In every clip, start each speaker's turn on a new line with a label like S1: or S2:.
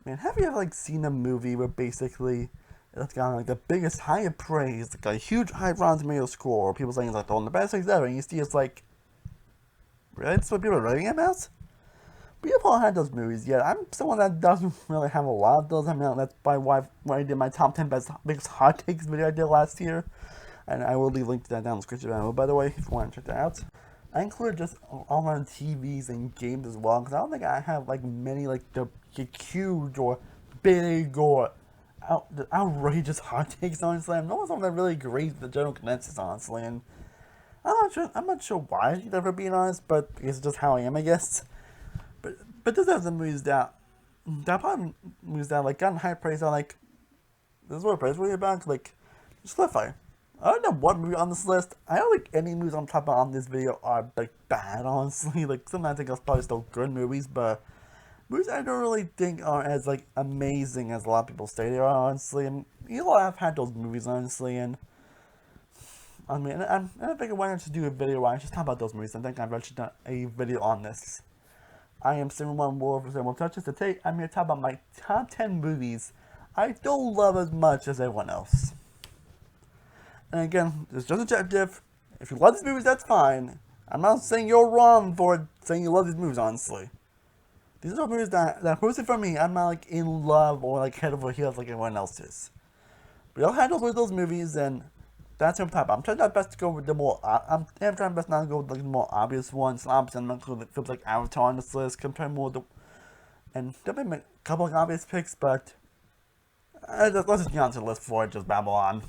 S1: Man, have you ever like seen a movie where basically it's got like the biggest high of praise, like a huge high Rotten Tomato score, people saying it's like one of the best things ever, and you see it's like, really? That's what people are writing about? We have all had those movies, yet I'm someone that doesn't really have a lot of those. I mean, that's by why I did my top 10 best biggest hot takes video I did last year. And I will leave a link to that down in the description below, by the way, if you want to check that out. I included just all my TVs and games as well, because I don't think I have like many like the huge or big or outrageous hot takes, honestly. I'm not someone that really agrees with the general consensus, honestly, and I'm not sure why, if being honest, but it's just how I am, I guess. But this has some movies that probably movies that like gotten high praise on, like, this is what praise really about, like, Spitfire. I don't know what movie on this list. I don't think any movies I'm talking about on this video are like bad, honestly. Like, sometimes I think it's probably still good movies, but movies I don't really think are as like amazing as a lot of people say they are, honestly. And you know, I've had those movies, honestly, and I mean, and I figured why not just do a video where I just talk about those movies. I think I've actually done a video on this. I am Simon One Wolf, and just to take, I'm here to talk about my top 10 movies I don't love as much as everyone else. And again, it's just objective. If you love these movies, that's fine. I'm not saying you're wrong for saying you love these movies, honestly. These are movies that personally for me, I'm not like in love or like head over heels like everyone else is. But y'all handle with those movies, and that's your top. I'm trying my best to go with the more. I'm trying my best not to go with like the more obvious ones. Obviously, I'm not going to films like Avatar on this list. Compare more to, and there may be a couple of obvious picks, but let's just get on to the list before I just babble on.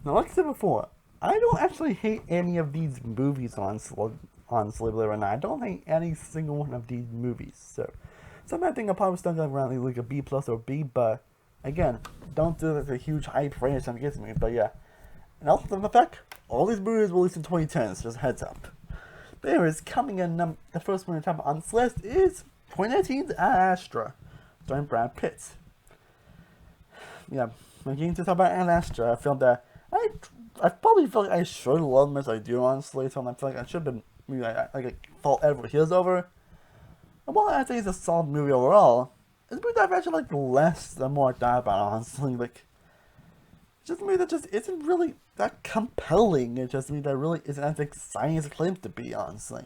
S1: Now, like I said before, I don't actually hate any of these movies, honestly, believe it or not. I don't hate any single one of these movies. So, some I think I'll probably still go around like a B plus or B, but again, don't do like a huge hype for anything against me. But yeah, and also the fact, all these movies released in 2010, so just heads up. But anyways, coming in, the first one to talk about on this list is 2019's Astra, starring Brad Pitt. Yeah, when getting to talk about Ad Astra, I feel that I probably feel like I should love them as I do, honestly. So I feel like I should have been like fall over heels over. And while I think it's a solid movie overall, it's a movie that I've actually like less than more thought about, honestly. Like, it's just a movie that just isn't really that compelling. It's just a movie that really isn't as exciting as it claims to be, honestly.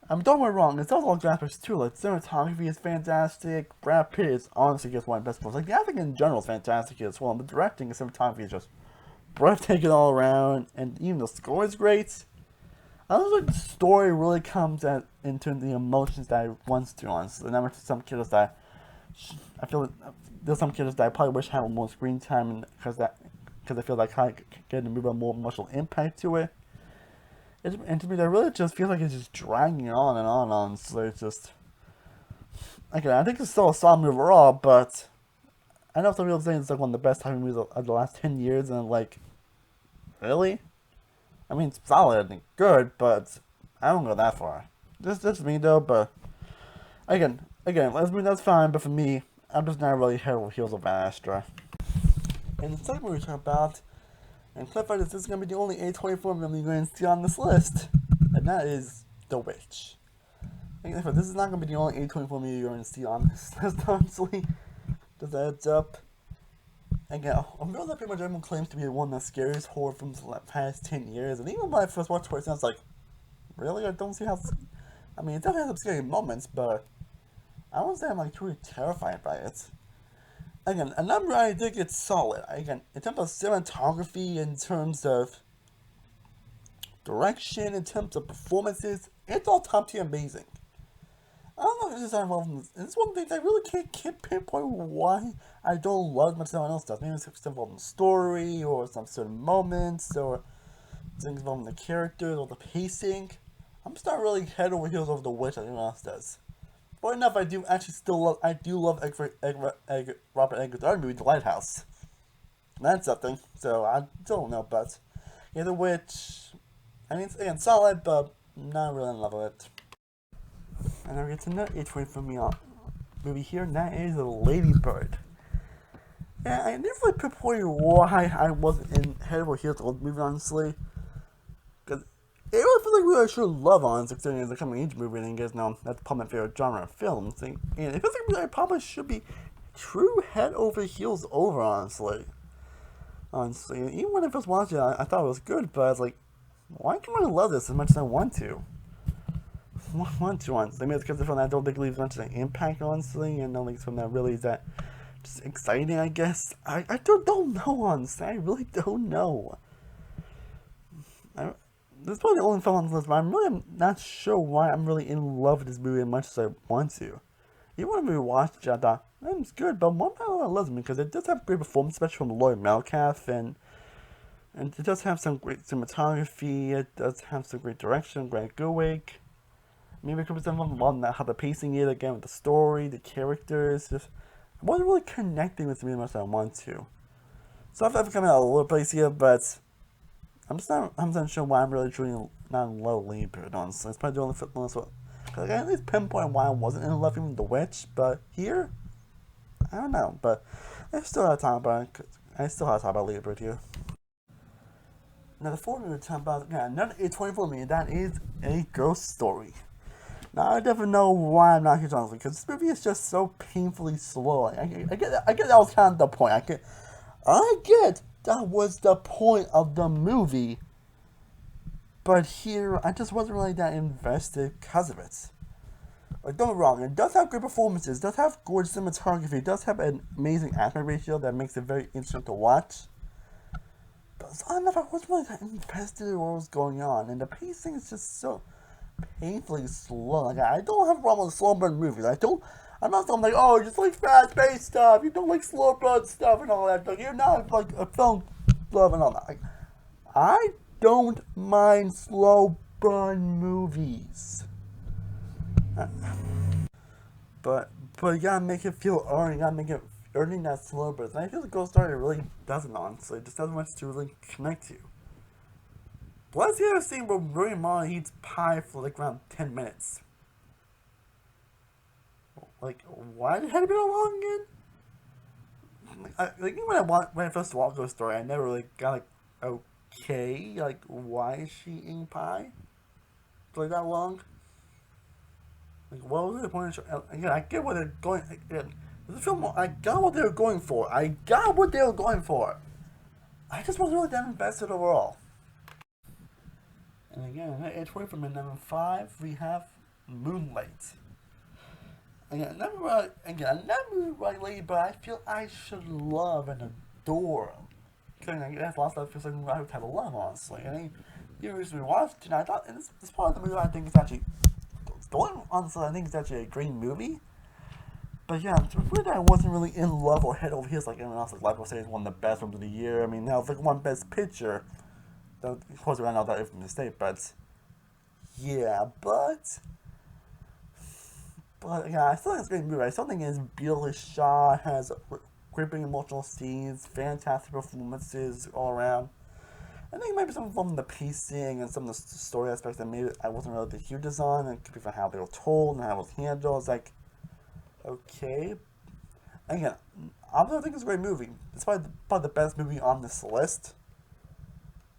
S1: Don't get me wrong, it's also all graphics too. Like, cinematography is fantastic. Brad Pitt is honestly just one of the best parts. Like, the acting in general is fantastic as well. And the directing and cinematography is just breathtaking all around. And even the score is great. I don't think the story really comes into the emotions that it wants to, honestly. And there are some characters that I feel there's some characters that I probably wish had more screen time, because I feel like I get to move a more emotional impact to it. And to me, that really just feels like it's just dragging on and on. So it's just, okay, I think it's still a solid movie overall, but I know some people saying it's like one of the best time movies of the last 10 years, and I'm like, really? I mean, it's solid and good, but I don't go that far. That's me though, but again, that's fine, but for me, I'm just not really head over heels of Astra. And the second movie we're talking about, and clarify this is going to be the only A24 movie you're going to see on this list, and that is The Witch. And this is not going to be the only A24 movie you're going to see on this list, honestly. Just a heads up. Again, I'm real that pretty much everyone claims to be one of the scariest horror films of the past 10 years, and even when I first watched it, I was like, really? I don't see how. I mean, it definitely has some scary moments, but I won't say I'm like truly terrified by it. Again, a number I think it's solid. Again, in terms of cinematography, in terms of direction, in terms of performances, it's all top tier amazing. I don't know if it's just involved in this. It's one of the things I really can't pinpoint why I don't love as much as everyone else does. Maybe it's involved in the story, or some certain moments, or things involving the characters, or the pacing. I'm just not really head over heels over The Witch like everyone else does. But enough, I do love Robert Eggers' other movie, The Lighthouse. That's something. So I don't know, but yeah, The Witch. I mean, again, solid, but not really in love with it. And now we get to another A24 movie here, and that is Lady Bird. Yeah, I never really pinpointed why I wasn't in head over heels with the movie, honestly. Because it really feels like we really should love on considering it's a coming age movie, and you guys know that's probably my favorite genre of films. And it feels like we really probably should be true head over heels over, honestly. Honestly, even when I first watched it, I thought it was good, but I was like, why can't I love this as much as I want to? Want to, honestly. Maybe it's because it's from that I don't think it leaves much of an impact, honestly, and I don't think it's from that really is that just exciting, I guess. I don't know, honestly. I really don't know. I, this is probably the only film on this list, but I'm really not sure why I'm really in love with this movie as much as I want to. Even when we watched it, I thought, it's good, but one part I love it because it does have great performance, especially from Lloyd Melcalf, and it does have some great cinematography, it does have some great direction, Greg Gerwig. Maybe it could be something on how the pacing is again with the story, the characters. Just I wasn't really connecting with me as much as I want to. So I've come out a little place here, but I'm not sure why I'm really truly not in love with Ladybird, honestly. It's probably the only film that's what. Cause I can at least pinpoint why I wasn't in love with The Witch, but here, I don't know. But I still have time about it. I still have time about Ladybird here. Now the fourth movie time about another A24 movie that is a ghost story. Now I never know why I'm not here, honestly, because this movie is just so painfully slow. I get that was kind of the point. I get that was the point of the movie, but here I just wasn't really that invested because of it. Like, don't get me wrong, it does have great performances, it does have gorgeous cinematography, it does have an amazing aspect ratio that makes it very interesting to watch. But I don't know if I wasn't really that invested in what was going on, and the pacing is just so painfully slow. Like, I don't have a problem with slow burn movies. I'm not something like, oh, you just like fast paced stuff, you don't like slow burn stuff and all that. Like, you're not like a film love and all that. Like, I don't mind slow burn movies. But you gotta make it feel earned. You gotta make it earning that slow burn. And I feel the Ghost Story really doesn't, honestly. It just doesn't much to really connect to. But let's hear a scene where William Marley eats pie for like around 10 minutes. Like, why did it have to be so long again? Like when I first watched Ghost Story, I never really got like, okay, like why is she eating pie for like that long? Like, what was the point? Again, I get what they're going. Again, the film, I got what they were going for. I got what they were going for. I just wasn't really that invested overall. And again, at age 20 from number 5, we have Moonlight. Again, never right lady, but I feel I should love and adore. Because that's a lot of stuff feels like I would have a love, honestly. And then, you recently watched, and I thought, and this part of the movie I think is actually, the one, honestly, I think it's actually a great movie. But yeah, it's weird that I wasn't really in love or head over heels like everyone else. Like Life will say it's one of the best films of the year. I mean, now it's like one best picture. Of course, we don't know that if mistake, but yeah, but yeah, I still think it's a great movie. I still think it's beautifully shot, has gripping emotional scenes, fantastic performances all around. I think it might be something from the pacing and some of the story aspects that maybe I wasn't really the hugest on. It could be from how they were told and how it was handled. It's like, okay. Again, I don't think it's a great movie. It's probably the best movie on this list.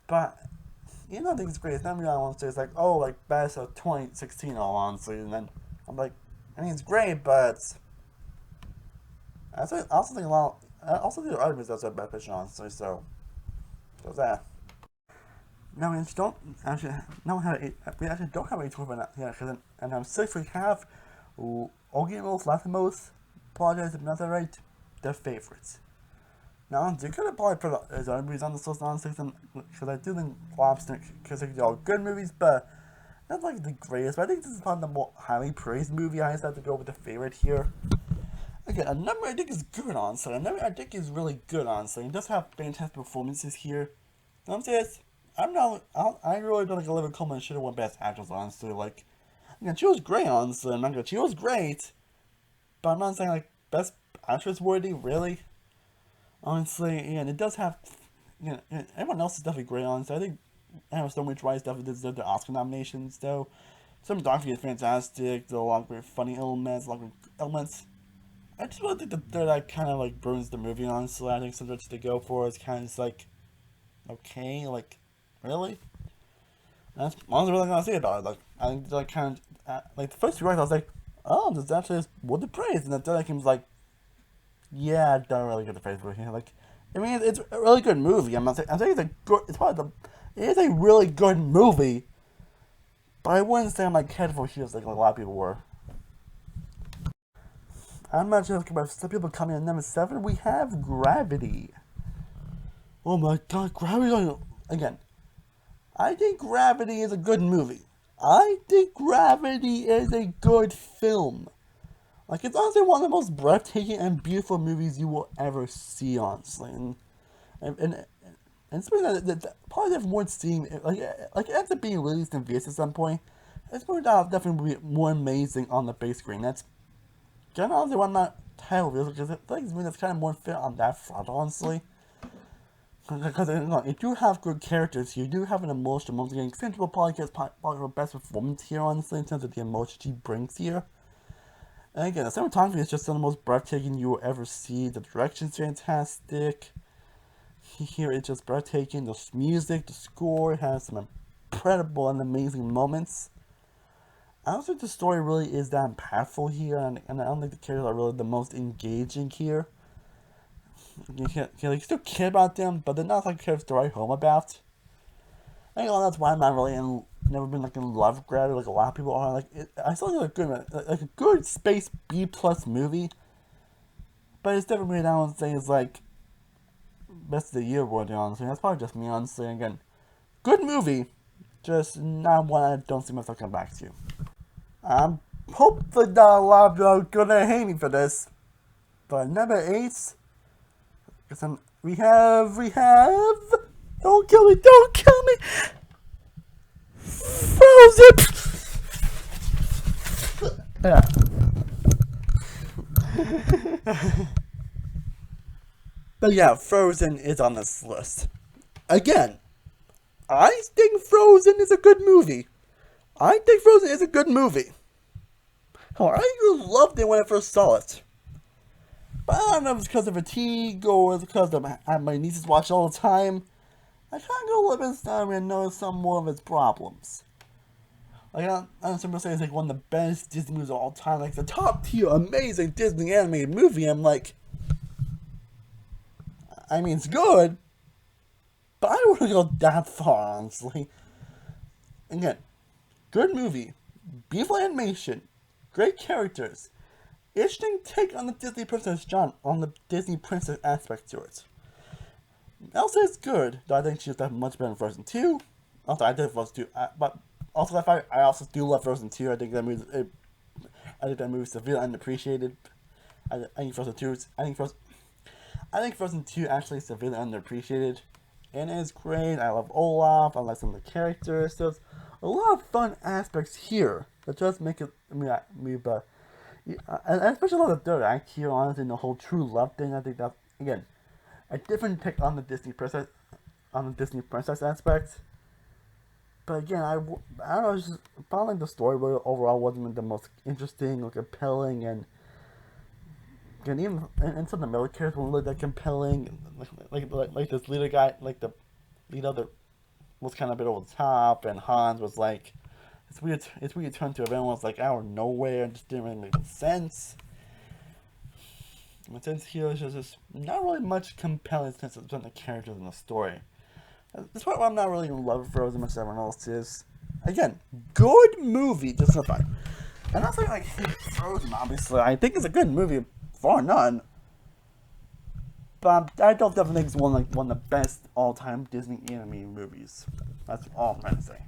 S1: But, I think it's great. It's not really I want to say it's like, oh, like best of 2016, all honestly. And then I'm like, I mean, it's great, but I also think a lot. I also think there are other movies outside best picture, honestly. So there's that. Now we actually don't actually now we actually don't have a tour for that yeah, because and I'm six we have Originals, Latimos, Apologize if not right, their favorites. Now you could have probably put as other movies on this list honestly because I do think Lobster because they're all good movies, but not like the greatest. But I think this is probably the more highly praised movie. I just have to go with the favorite here. Again, a number I think is good honestly. A number I think is really good honestly. It does have fantastic performances here. I'm saying I really don't think Olivia Colman should have won Best Actress, honestly. Like, again, she was great, honestly. I'm not gonna, she was great, but I'm not saying, like, Best Actress worthy, really. Honestly, and it does have, everyone else is definitely great, honestly. I think Emma Stone Rich Rice definitely deserved the Oscar nominations, though. Some documentary is fantastic, there are a lot of great funny elements, a lot of great elements. I just really think the third act kind of like burns the movie. Honestly, I think sometimes they go for is kind of just like, okay, like, really? That's all I was really gonna say about it. Like, I think like kind of like the first few acts, I was like, oh, this actually is worth the praise, and the third act was like, yeah, I don't really get the praise for it. Like, I mean, it's a really good movie. I'm saying it's a good. It's probably it is a really good movie, but I wouldn't say I'm like head for heels like a lot of people were. I'm not sure about some people coming in number 7. We have Gravity. Oh my god, Gravity! Again, I think Gravity is a good movie. I think Gravity is a good film. Like, it's honestly one of the most breathtaking and beautiful movies you will ever see, honestly. And especially that probably have more seeing, like it ends up being released in VS at some point. It's probably definitely be more amazing on the big screen. That's kind of honestly why I'm not terrible, because I think it's movie that's kind of more fit on that front, honestly. Because you do have good characters here, you do have an emotional moment. Again, Central probably gets probably her best performance here, honestly, in terms of the emotion she brings here. And again, the cinematography is just some of the most breathtaking you will ever see. The direction's fantastic. Here it's just breathtaking. The music, the score has some incredible and amazing moments. I don't think the story really is that impactful here, and I don't think the characters are really the most engaging here. You still care about them, but they're not like characters to write home about. I think that's why I'm not really never been like in love with Gravity like a lot of people are. I still think like a good space B+ movie, but it's definitely I would say is like best of the year worthy, honestly. That's probably just me, honestly. Again, good movie, just not one I don't see myself coming back to. I'm hopefully not a lot of people are gonna hate me for this, but number 8, we have, don't kill me, Frozen. Yeah. But yeah, Frozen is on this list. Again, I think Frozen is a good movie. I think Frozen is a good movie. Oh, I loved it when I first saw it. But I don't know if it's because of fatigue or it's because my nieces watch it all the time. I kind of go a little bit starting and notice some more of its problems. Like, I know some people say it's like one of the best Disney movies of all time, like the top tier amazing Disney animated movie. I'm like, I mean, it's good, but I wouldn't go that far, honestly. Again, good movie, beautiful animation, great characters, interesting take on the Disney princess aspect to it. Elsa is good, though I think she's done much better in Frozen 2. Also, I did Frozen 2, but also I also do love Frozen 2. I think that movie is severely underappreciated. I think Frozen 2 is, I think Frozen 2 actually is severely underappreciated. And it's great. I love Olaf. I like some of the characters. So there's a lot of fun aspects here that just make it and especially a lot of the third act here, honestly, and the whole true love thing. I think that's again a different take on the Disney princess aspect. But again, I don't know. It's just following the story really overall wasn't the most interesting or compelling, and even and some of the middle characters weren't really that compelling. Like this leader guy, like the leader that was kind of a bit over the top, and Hans was like, it's weird turn to everyone was like out of nowhere and just didn't really make sense. And since here is just not really much compelling sense of the characters in the story. That's why I'm not really in love with Frozen much as everyone else is. Again, good movie, just not fine. And I say like Frozen, obviously. I think it's a good movie, far none. But I don't definitely think it's one of the best all-time Disney animated movies. That's all I'm trying to say.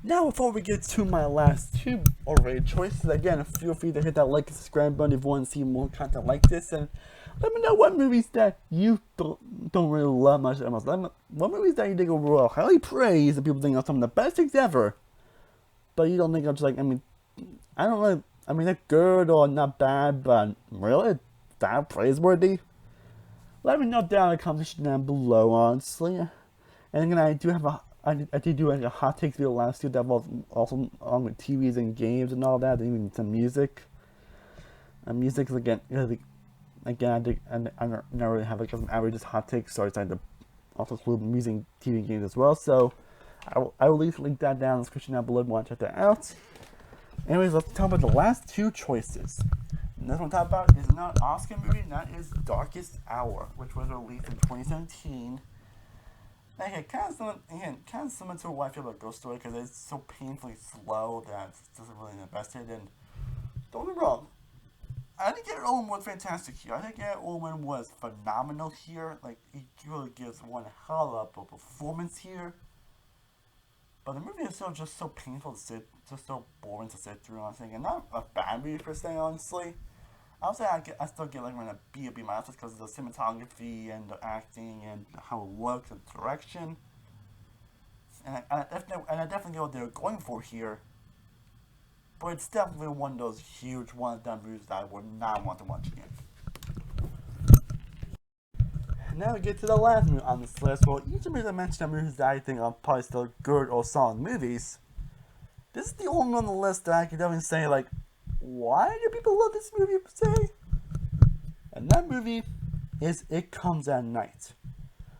S1: Now, before we get to my last 2 already choices, again, feel free to hit that like and subscribe button if you want to see more content like this, and let me know what movies that you don't really love much. What movies that you think are highly praised and people think are some of the best things ever, but you don't think I'm just like, I don't really, they're good or not bad, but really that praiseworthy? Let me know down in the comment section down below, honestly. And again, I did do a hot takes video last year that was also along with TVs and games and all that, and even some music. And music is again, again, I don't really have like some outrageous hot takes, so I decided to also include music, TV games as well. So I will link that down in the description down below if you want to check that out. Anyways, let's talk about the last two choices. And this one I'm talking about is not an Oscar movie, and that is Darkest Hour, which was released in 2017. Okay, kind of similar to what I feel about Ghost Story, because it's so painfully slow that it doesn't really invest in. And don't get me wrong, I think Gary Oldman was fantastic here. I think Gary Oldman was phenomenal here. Like, he really gives one hell of a performance here. But the movie is still just so painful to sit, just so boring to sit through, honestly. And not a bad movie per se, honestly. I would say I still get like a B or B minus because of the cinematography and the acting and how it looks and direction. And I definitely get what they're going for here. But it's definitely one of those huge one-and-done movies that I would not want to watch again. Now we get to the last movie on this list. Well, each of the movies I mentioned are movies that I think are probably still good or solid movies. This is the only one on the list that I can definitely say, like, why do people love this movie per se? And that movie is It Comes at Night.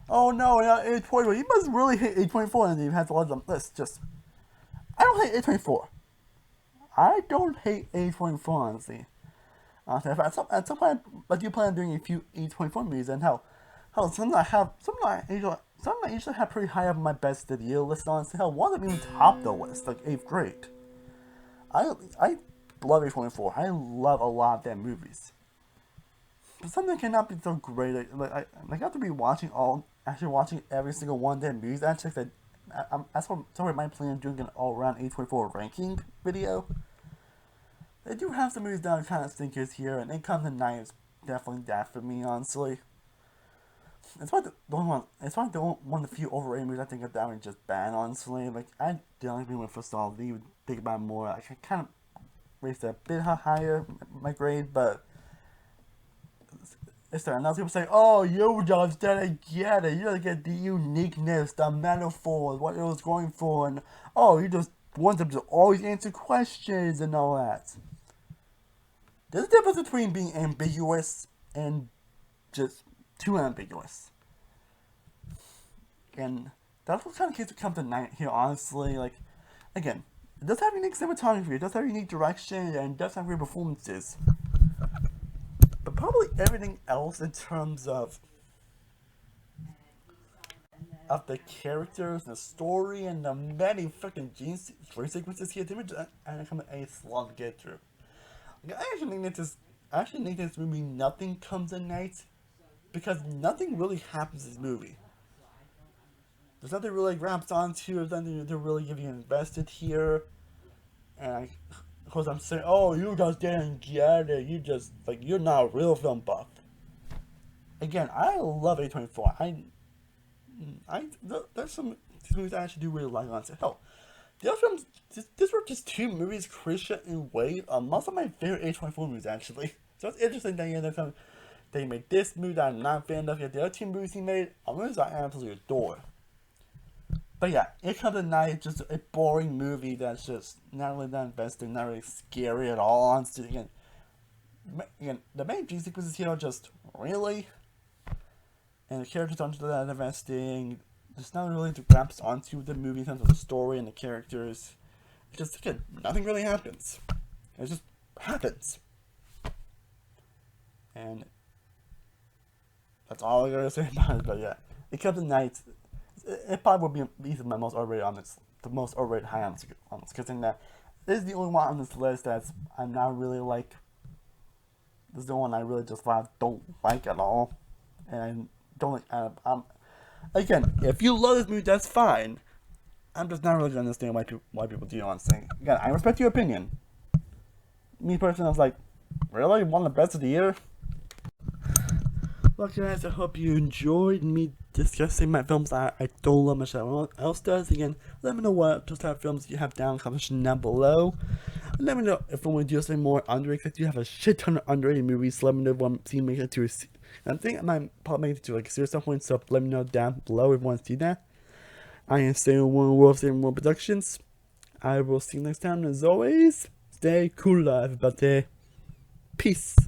S1: Oh no, A24. You must really hate A24 and you have to love them. List. I don't hate A24. I don't hate A24, honestly. At some point, I do plan on doing a few A24 movies, and hell, some I usually have pretty high up on my best of the year list, honestly. Hell, one of them even top the list, like 8th grade. I love A24. I love a lot of their movies. But something cannot be so great. I have to be watching every single one of their movies. Actually, that's what my plan on doing an all-around A24 ranking video. They do have some movies that are kind of stinkers here, and It Comes at Night is definitely that for me, honestly. It's probably one of the few overrated movies I think of that are just bad, honestly. Like, I don't agree with first of all, you would think about it more. I can kind of raise it a bit higher, my grade, but it's there. And now people say, oh, you just didn't get it. You didn't get the uniqueness, the metaphors, what it was going for, and oh, you just want them to always answer questions and all that. There's a difference between being ambiguous and just too ambiguous. And that's what kind of case it comes to night here, honestly. Like, again, it does have unique cinematography, it does have unique direction, and it does have great performances. But probably everything else in terms of the characters, the story, and the many freaking story sequences here, they were just kind of a slog to get through. Like, I actually think this movie Nothing Comes at Night, because nothing really happens in this movie. There's nothing really grabs onto, there's nothing to really give you invested here. And of course I'm saying, oh, you just didn't get it, you're not a real film buff. Again, I love A24. There's some movies I actually do really like on it. Hell, the other films, these were just two movies, Christian and Wade, most of my favorite A24 movies actually. So it's interesting that they made this movie that I'm not a fan of, yet the other two movies he made are movies I absolutely adore. But yeah, It Comes at Night is just a boring movie that's just not really that investing, not really scary at all, honestly. Again, the main G sequences here are just really, and the characters aren't that investing. There's not really to grasp onto the movie in terms of the story and the characters. It's just, again, nothing really happens. It just happens. And that's all I gotta say about it. But yeah, It Comes at Night. It probably would be easily my most overrated on this, the most overrated high on this, considering that this is the only one on this list that's I'm not really like. This is the one I really just don't like at all, and I don't like. Again, if you love this movie, that's fine. I'm just not really gonna understand why people do, honestly. Again, I respect your opinion. Me personally, I was like, really, one of the best of the year. Well, guys, I hope you enjoyed me discussing my films I don't love much that anyone else does. Again, let me know what just type of films you have down in the comment section down below. Let me know if I want to do something more underrated, because you have a shit ton of underrated movies. So let me know if you want to see me make it to a I think I might probably make it to like a series at some point, so let me know down below if you want to see that. I am Staying One World, Staying One Productions. I will see you next time, as always. Stay cool, everybody. Peace.